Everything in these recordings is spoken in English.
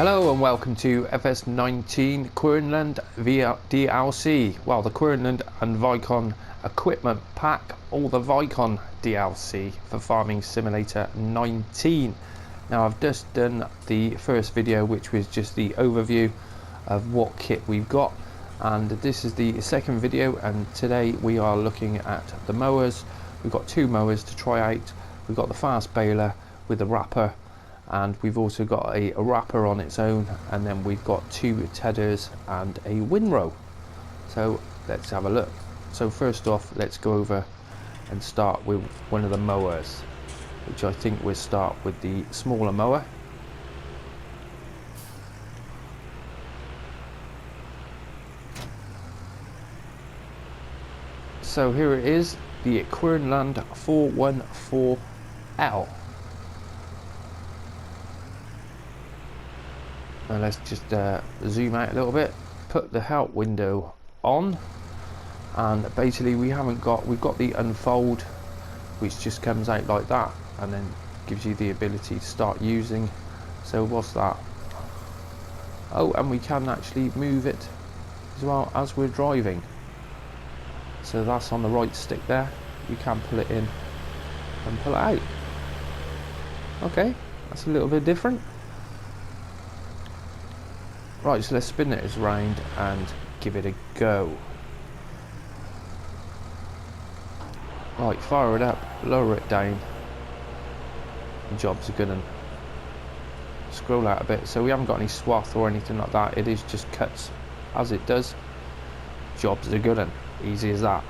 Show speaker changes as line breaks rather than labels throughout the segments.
Hello and welcome to FS19 KVERNELAND DLC. Well, the KVERNELAND and Vicon equipment pack, all the Vicon DLC for Farming Simulator 19. Now I've just done the first video, which was just the overview of what kit we've got, and this is the second video, and today we are looking at the mowers. We've got two mowers to try out. We've got the Fastbaler with the wrapper, and we've also got a wrapper on its own, and then we've got two tethers and a windrow. So let's have a look. So first off, let's go over and start with one of the mowers, which I think we'll start with the smaller mower. So here it is, the KVERNELAND 414L. Now let's just zoom out a little bit, put the help window on, and basically we've got the unfold, which just comes out like that and then gives you the ability to start using. So what's that? Oh, and we can actually move it as well as we're driving. So that's on the right stick there. You can pull it in and pull it out. Okay, that's a little bit different. Right, so let's spin it around and give it a go. Right, fire it up, lower it down. The job's a good one. Scroll out a bit. So we haven't got any swath or anything like that. It is just cuts as it does. Job's a good one. Easy as that.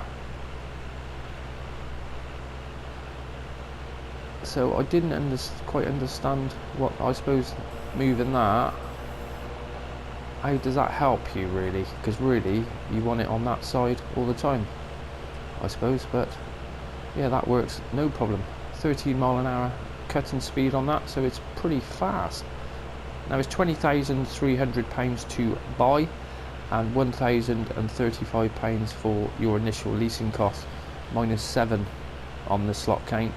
So I didn't quite understand what, I suppose, moving that. How does that help you really? Because really you want it on that side all the time, I suppose. But yeah, that works no problem. 13 mile an hour cutting speed on that, so it's pretty fast. Now it's £20,300 to buy and £1,035 for your initial leasing cost, -7 on the slot count.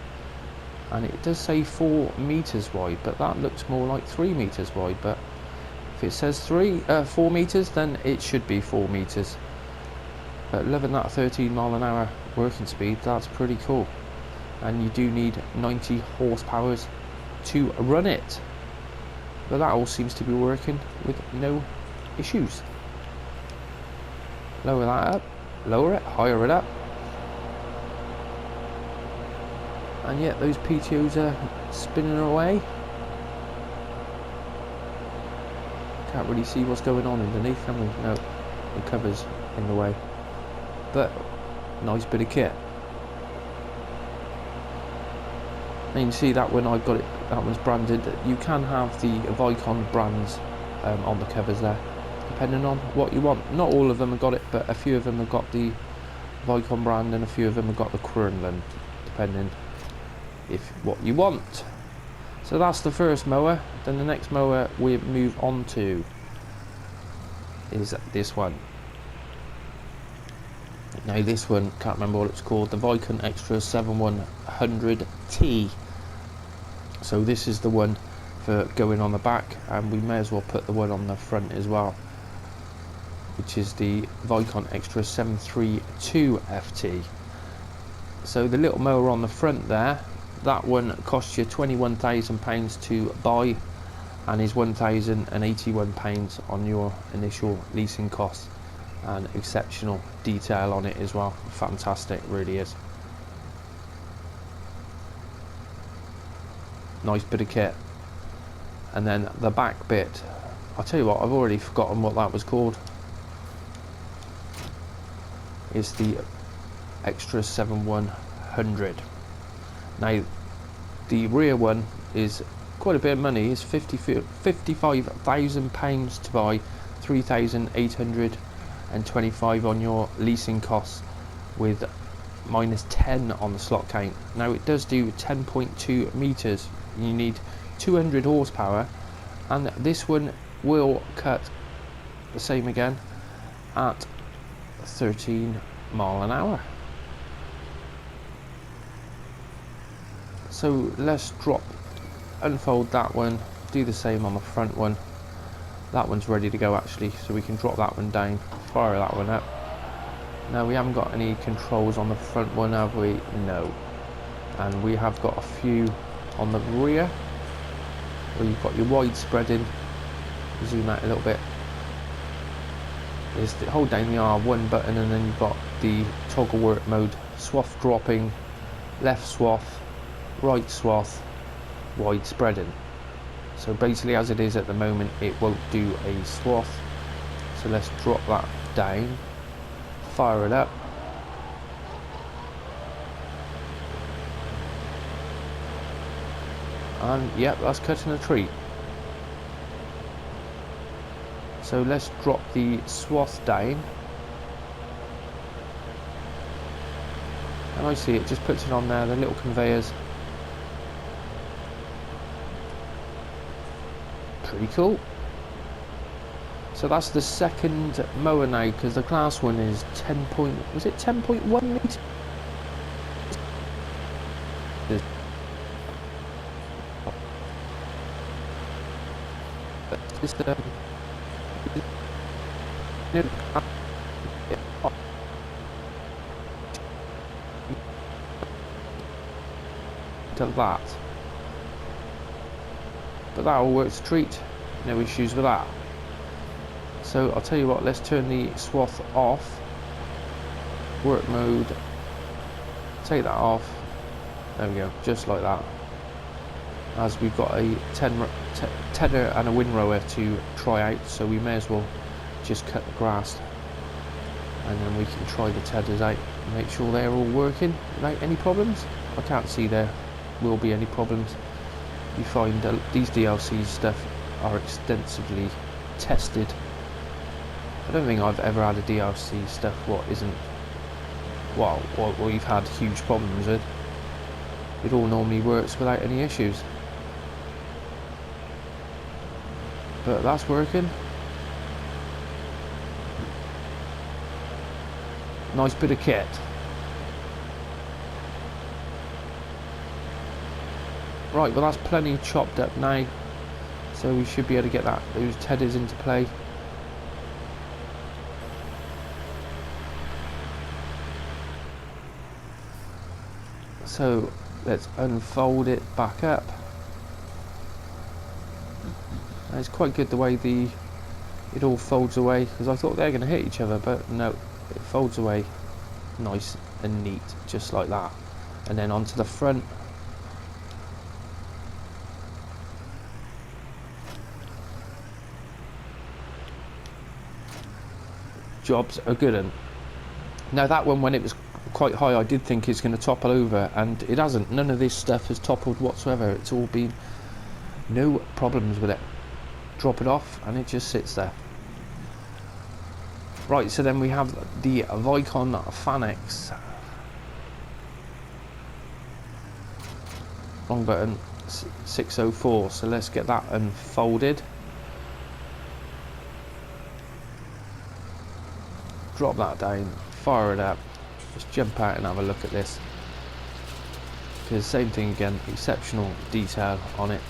And it does say 4 meters wide, but that looks more like 3 meters wide. But if it says 4 meters, then it should be 4 meters. But loving that 13 mile an hour working speed, that's pretty cool. And you do need 90 horsepower to run it. But that all seems to be working with no issues. Lower that up, lower it, higher it up. And yet those PTOs are spinning away. Can't really see what's going on underneath, can we? No, the cover's in the way. But nice bit of kit. And you can see that when I got it, that one's branded. You can have the Vicon brands on the covers there, depending on what you want. Not all of them have got it, but a few of them have got the Vicon brand, and a few of them have got the KVERNELAND, depending if what you want. So that's the first mower. Then the next mower we move on to is this one. Now this one, can't remember what it's called, the Vicon Extra 7100T. So this is the one for going on the back, and we may as well put the one on the front as well, which is the Vicon Extra 732 FT. So the little mower on the front there, that one costs you £21,000 to buy and is £1,081 on your initial leasing cost, and exceptional detail on it as well. Fantastic, really is. Nice bit of kit. And then the back bit, I'll tell you what, I've already forgotten what that was called. It's the Extra 7100. Now the rear one is quite a bit of money. It's £55,000 to buy, £3,825 on your leasing costs, with -10 on the slot count. Now it does do 10.2 meters. You need 200 horsepower, and this one will cut the same again at 13 mile an hour. So let's unfold that one, do the same on the front one, That one's ready to go actually, so we can drop that one down, fire that one up. Now we haven't got any controls on the front one, have we? No. And we have got a few on the rear, where you've got your wide spreading. Zoom out a little bit. Is to hold down the R1 button, and then you've got the toggle work mode, swath dropping, left swath, right swath, wide spreading. So basically, as it is at the moment, it won't do a swath. So let's drop that down, fire it up. And yep, that's cutting a treat. So let's drop the swath down. And I see it just puts it on there, the little conveyors. Pretty cool. So that's the second mower now, because the class one is 10.1 meters? To that, but that all works a treat, no issues with that. So I'll tell you what, let's turn the swath off, work mode, take that off, there we go, just like that, as we've got a tedder and a windrower to try out, so we may as well just cut the grass and then we can try the tedders out and make sure they're all working without any problems. I can't see there will be any problems. You find these DLC stuff are extensively tested. I don't think I've ever had a DLC stuff what isn't, well, what we've had huge problems with. It all normally works without any issues. But that's working. Nice bit of kit. Right, well that's plenty chopped up now, so we should be able to get those tedders into play. So let's unfold it back up. And it's quite good the way it all folds away, because I thought they were going to hit each other, but no, it folds away nice and neat, just like that. And then onto the front. Jobs are good. And now that one, when it was quite high, I did think it's going to topple over, and it hasn't. None of this stuff has toppled whatsoever. It's all been no problems with it. Drop it off and it just sits there. Right, so then we have the Vicon Fanex. Wrong button, 604. So let's get that unfolded. Drop that down, fire it up, just jump out and have a look at this, because same thing again, exceptional detail on it,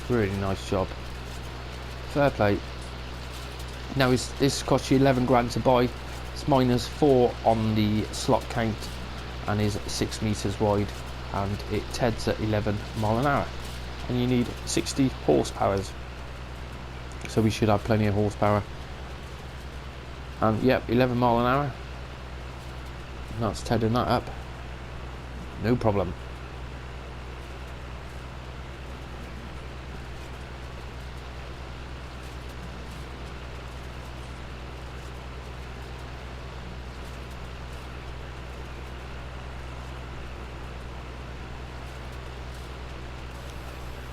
really nice job, fair play. Now this costs you 11 grand to buy, it's -4 on the slot count and is 6 meters wide, and it TEDs at 11 mile an hour, and you need 60 horsepower, so we should have plenty of horsepower. And yep, 11 mile an hour. That's tedding that up. No problem.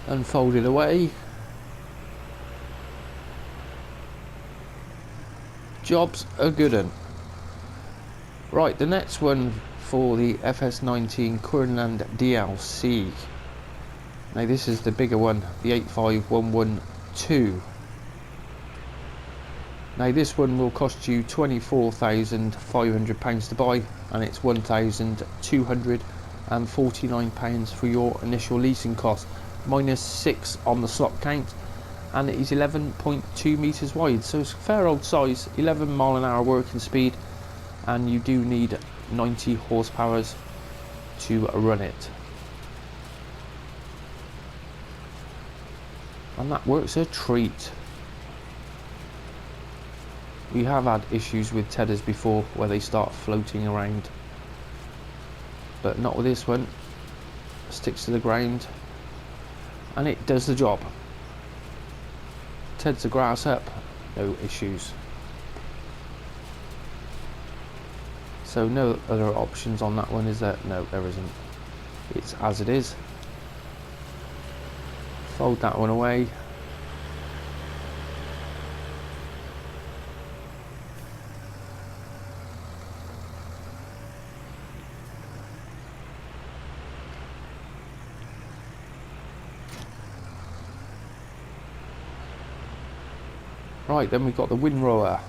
Unfold it away. Jobs are good un. Right, the next one for the FS19 KVERNELAND DLC. Now this is the bigger one, the 85112. Now this one will cost you £24,500 to buy, and it's £1,249 for your initial leasing cost, -6 on the slot count, and it is 11.2 meters wide, so it's a fair old size. 11 mile an hour working speed, and you do need 90 horsepower to run it, and that works a treat. We have had issues with tedders before where they start floating around, but not with this one. Sticks to the ground and it does the job. Teds the grass up, no issues. So no other options on that one, is there? No, there isn't. It's as it is. Fold that one away. Right, then we've got the windrower.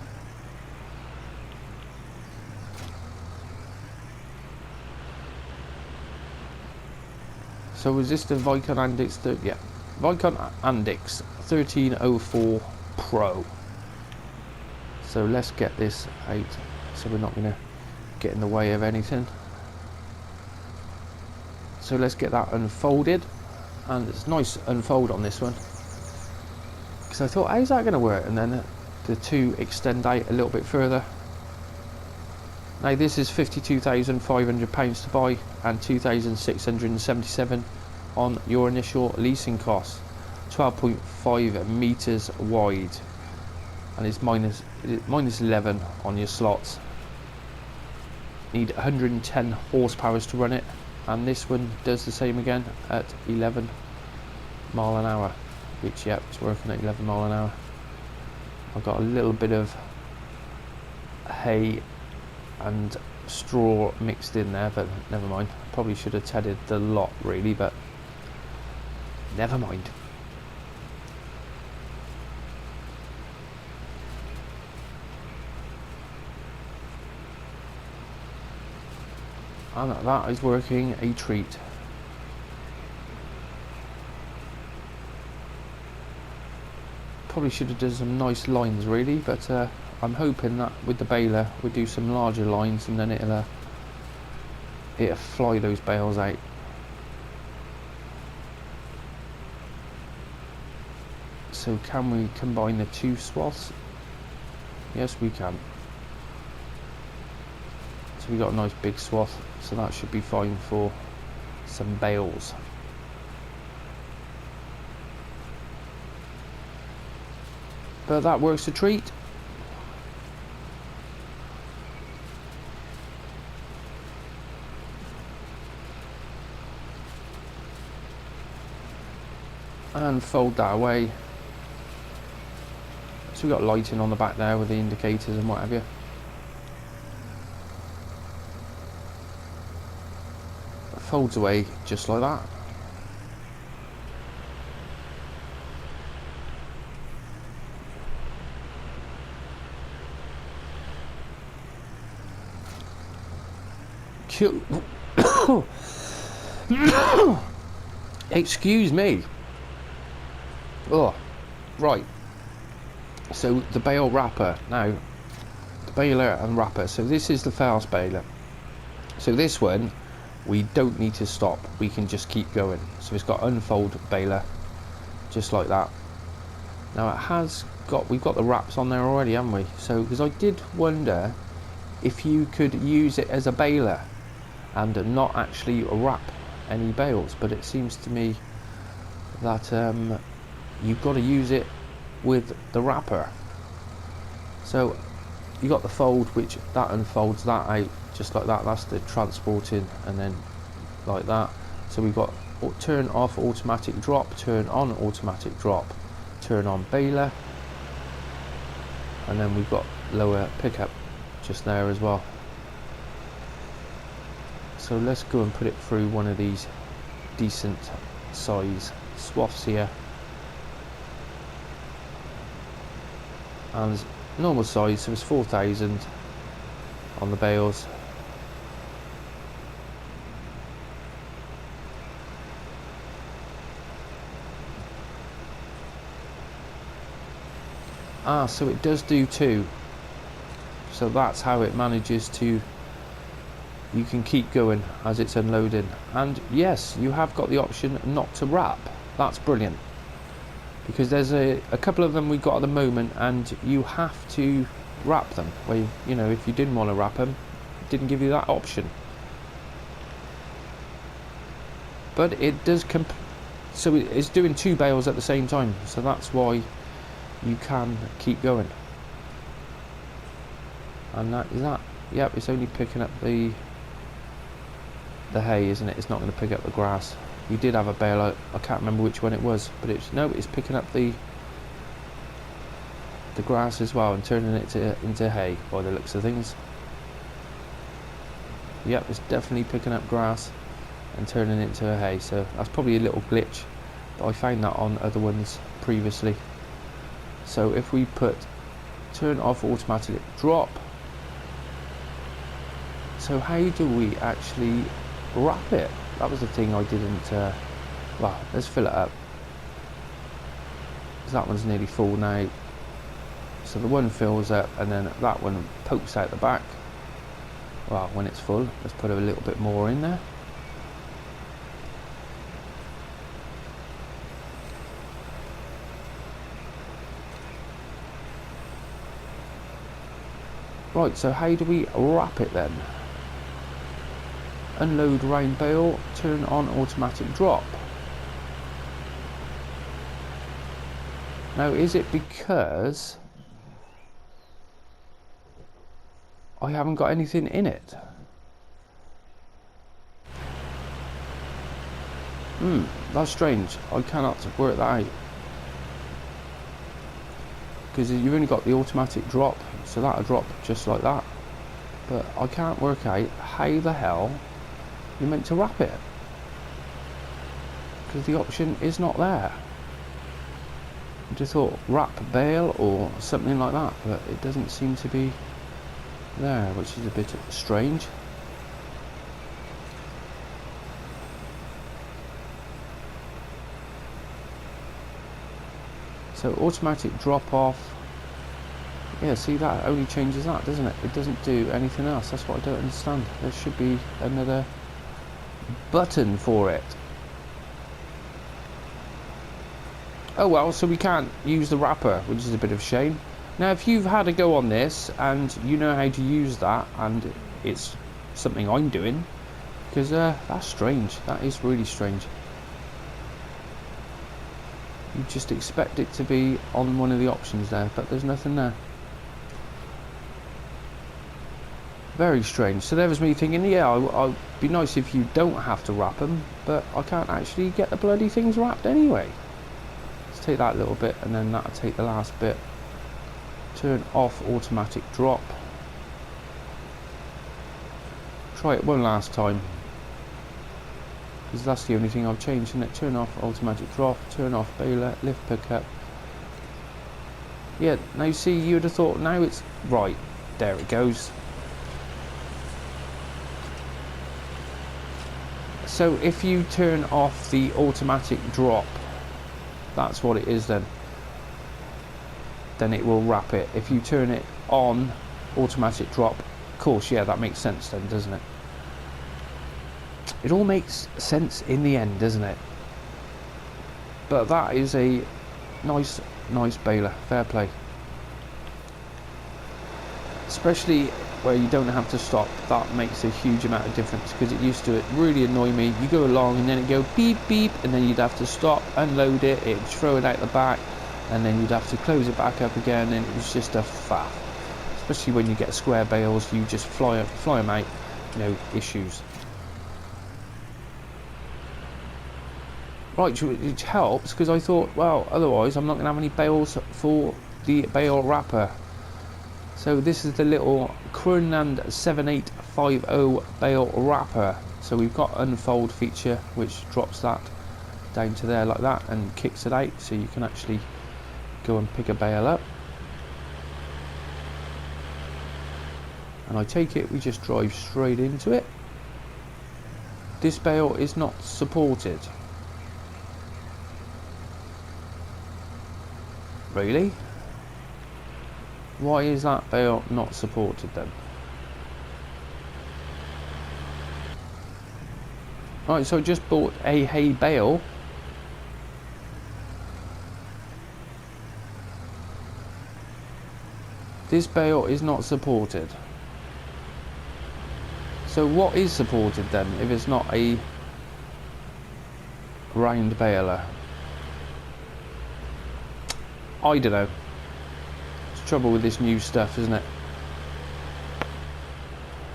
So is this the Vicon Andix? Yeah, Vicon Andix 1304 Pro. So let's get this out so we're not going to get in the way of anything. So let's get that unfolded, and it's nice unfold on this one. So I thought, how's that going to work? And then the two extend out a little bit further. Now this is £52,500 to buy and £2,677 on your initial leasing cost. 12.5 meters wide, and it's minus 11 on your slots. Need 110 horsepower to run it, and this one does the same again at 11 mile an hour. Which, yep, it's working at 11 mile an hour. I've got a little bit of hay and straw mixed in there, but never mind. Probably should have tedded the lot really, but never mind. And that is working a treat. Probably should have done some nice lines really, but I'm hoping that with the baler we do some larger lines, and then it'll fly those bales out. So can we combine the two swaths? Yes, we can. So we got a nice big swath, so that should be fine for some bales. But that works a treat. And fold that away. So we've got lighting on the back there with the indicators and what have you. Folds away just like that. Excuse me. Oh, right. So the bale wrapper now, the baler and wrapper. So this is the Fastbaler. So this one, we don't need to stop. We can just keep going. So it's got unfold baler, just like that. Now it has got, we've got the wraps on there already, haven't we? So because I did wonder if you could use it as a baler and not actually wrap any bales, but it seems to me that you've got to use it with the wrapper. So you got the fold, which that unfolds that out just like that. That's the transporting, and then like that. So we've got turn off automatic drop, turn on automatic drop, turn on baler, and then we've got lower pickup just there as well. So let's go and put it through one of these decent size swaths here. And normal size, so it's 4,000 on the bales. Ah, so it does do two. So that's how it manages to, you can keep going as it's unloading. And yes, you have got the option not to wrap. That's brilliant. Because there's a couple of them we got at the moment, and you have to wrap them. Where, you know, if you didn't want to wrap them, it didn't give you that option. But it does so it's doing two bales at the same time, so that's why you can keep going. And that is that. Yep, it's only picking up the hay, isn't it? It's not going to pick up the grass. You did have a bale, I can't remember which one it was, but it's picking up the grass as well and turning it into hay by the looks of things. Yep, it's definitely picking up grass and turning it into a hay, so that's probably a little glitch, but I found that on other ones previously. So if we put turn off automatic drop, so how do we actually wrap it? That was the thing I didn't, well, let's fill it up, because that one's nearly full now. So the one fills up and then that one pokes out the back. Well, when it's full, let's put a little bit more in there. Right, so how do we wrap it then? Unload round bale, turn on automatic drop. Now, is it because I haven't got anything in it? That's strange. I cannot work that out. Because you've only got the automatic drop, so that'll drop just like that. But I can't work out how the hell you're meant to wrap it, because the option is not there. I just thought wrap bale or something like that, but it doesn't seem to be there, which is a bit strange. So automatic drop off. Yeah, see, that only changes that, doesn't it? It doesn't do anything else. That's what I don't understand. There should be another button for it. Oh well, so we can't use the wrapper, which is a bit of a shame. Now, if you've had a go on this and you know how to use that, and it's something I'm doing, because that's strange. That is really strange. You just expect it to be on one of the options there, but there's nothing there. Very strange. So there was me thinking, yeah, I'd be nice if you don't have to wrap them, but I can't actually get the bloody things wrapped anyway. Let's take that little bit, and then that'll take the last bit. Turn off automatic drop. Try it one last time, because that's the only thing I've changed, isn't it? Turn off automatic drop, turn off baler, lift pickup. Yeah, now you see, you'd have thought, now it's right. There it goes. So if you turn off the automatic drop, that's what it is then it will wrap it. If you turn it on, automatic drop, of course, yeah, that makes sense then, doesn't it? It all makes sense in the end, doesn't it? But that is a nice baler, fair play. Especially where you don't have to stop, that makes a huge amount of difference, because it used to really annoy me. You go along and then it go beep beep, and then you'd have to stop, unload it, it'd throw it out the back, and then you'd have to close it back up again, and it was just a faff. Especially when you get square bales, you just fly them out, no issues. Right, which helps, because I thought, well, otherwise I'm not going to have any bales for the bale wrapper. So this is the little KVERNELAND 7850 bale wrapper. So we've got unfold feature, which drops that down to there like that and kicks it out, so you can actually go and pick a bale up. And I take it we just drive straight into it. This bale is not supported. Really? Why is that bale not supported then? Right, so I just bought a hay bale. This bale is not supported. So what is supported then, if it's not a round baler? I don't know. It's trouble with this new stuff, isn't it?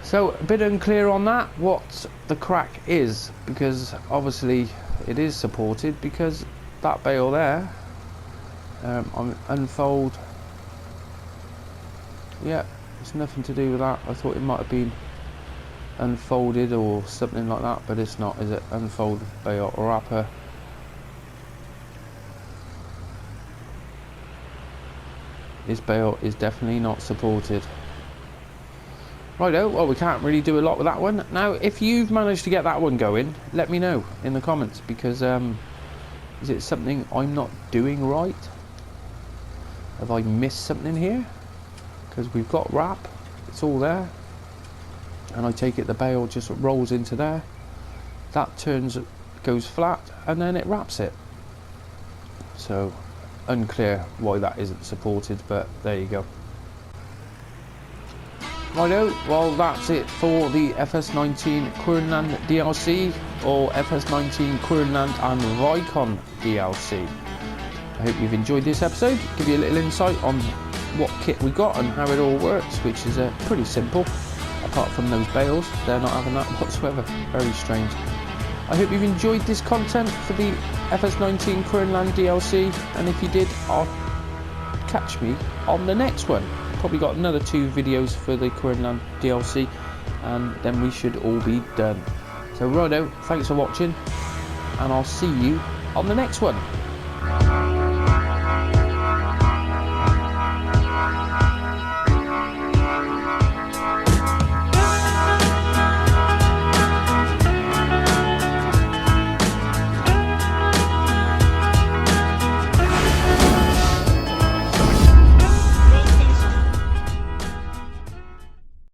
So a bit unclear on that, what the crack is, because obviously it is supported, because that bale there, on unfold, yeah, it's nothing to do with that. I thought it might have been unfolded or something like that, but it's not, is it? Unfold bale wrapper. This bale is definitely not supported. Righto, well, we can't really do a lot with that one. Now, if you've managed to get that one going, let me know in the comments, because is it something I'm not doing right? Have I missed something here? Because we've got wrap, it's all there, and I take it the bale just rolls into there, that turns, goes flat, and then it wraps it. So unclear why that isn't supported, but there you go. Righto, well, that's it for the FS19 KVERNELAND DLC, or FS19 KVERNELAND and VICON DLC. I hope you've enjoyed this episode. Give you a little insight on what kit we got and how it all works, which is pretty simple. Apart from those bales, they're not having that whatsoever. Very strange. I hope you've enjoyed this content for the FS19 KVERNELAND DLC, and if you did, I'll catch me on the next one. Probably got another 2 videos for the KVERNELAND DLC, and then we should all be done. So righto, thanks for watching, and I'll see you on the next one.